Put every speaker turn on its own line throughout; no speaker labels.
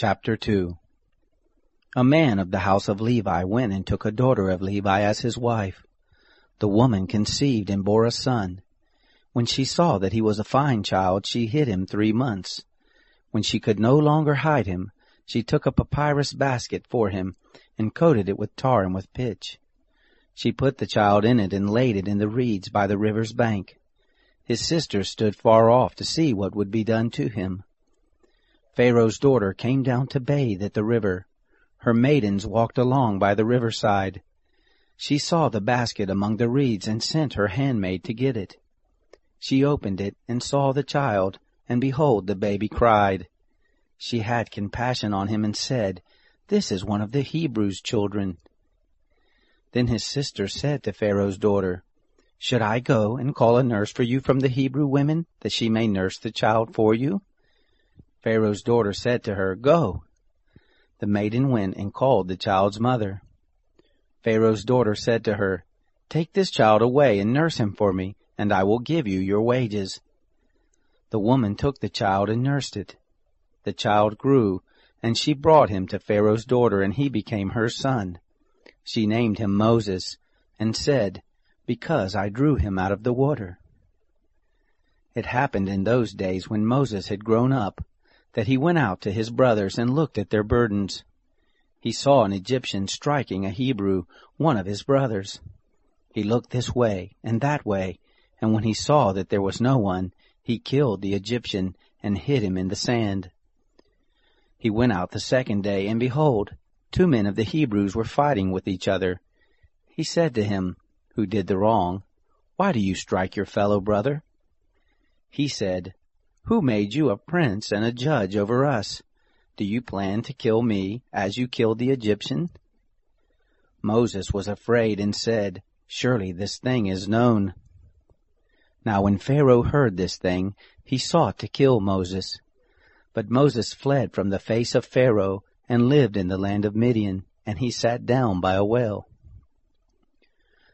Chapter 2. A man of the house of Levi went and took a daughter of Levi as his wife. The woman conceived and bore a son. When she saw that he was a fine child, she hid him 3 months. When she could no longer hide him, she took a papyrus basket for him and coated it with tar and with pitch. She put the child in it and laid it in the reeds by the river's bank. His sisters stood far off to see what would be done to him. Pharaoh's daughter came down to bathe at the river. Her maidens walked along by the riverside. She saw the basket among the reeds and sent her handmaid to get it. She opened it and saw the child, and behold, the baby cried. She had compassion on him and said, "This is one of the Hebrews' children." Then his sister said to Pharaoh's daughter, "Should I go and call a nurse for you from the Hebrew women, that she may nurse the child for you?" Pharaoh's daughter said to her, "Go." The maiden went and called the child's mother. Pharaoh's daughter said to her, "Take this child away and nurse him for me, and I will give you your wages." The woman took the child and nursed it. The child grew, and she brought him to Pharaoh's daughter, and he became her son. She named him Moses, and said, "Because I drew him out of the water." It happened in those days when Moses had grown up, that he went out to his brothers and looked at their burdens. He saw an Egyptian striking a Hebrew, one of his brothers. He looked this way and that way, and when he saw that there was no one, he killed the Egyptian and hid him in the sand. He went out the second day, and behold, 2 men of the Hebrews were fighting with each other. He said to him, who did the wrong, "Why do you strike your fellow brother?" He said, "Who made you a prince and a judge over us? Do you plan to kill me as you killed the Egyptian?" Moses was afraid and said, "Surely this thing is known." Now when Pharaoh heard this thing, he sought to kill Moses. But Moses fled from the face of Pharaoh and lived in the land of Midian, and he sat down by a well.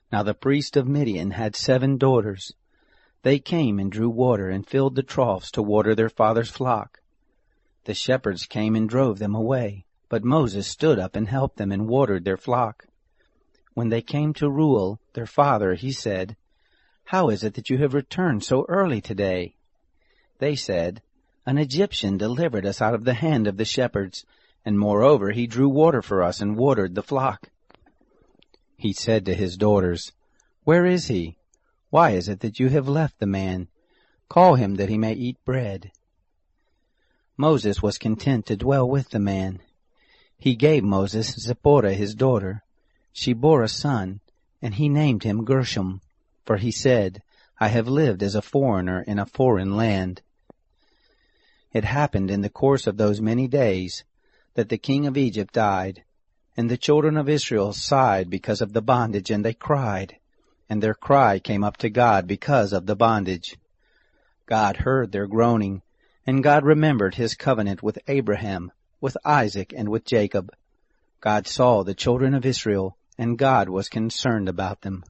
Now the priest of Midian had 7 daughters. They came and drew water and filled the troughs to water their father's flock. The shepherds came and drove them away, but Moses stood up and helped them and watered their flock. When they came to Reuel, their father, he said, "How is it that you have returned so early today?" They said, "An Egyptian delivered us out of the hand of the shepherds, and moreover he drew water for us and watered the flock." He said to his daughters, "Where is he? Why is it that you have left the man? Call him that he may eat bread." Moses was content to dwell with the man. He gave Moses Zipporah his daughter. She bore a son, and he named him Gershom, for he said, "I have lived as a foreigner in a foreign land." It happened in the course of those many days that the king of Egypt died, and the children of Israel sighed because of the bondage, and they cried. And their cry came up to God because of the bondage. God heard their groaning, and God remembered his covenant with Abraham, with Isaac, and with Jacob. God saw the children of Israel, and God was concerned about them.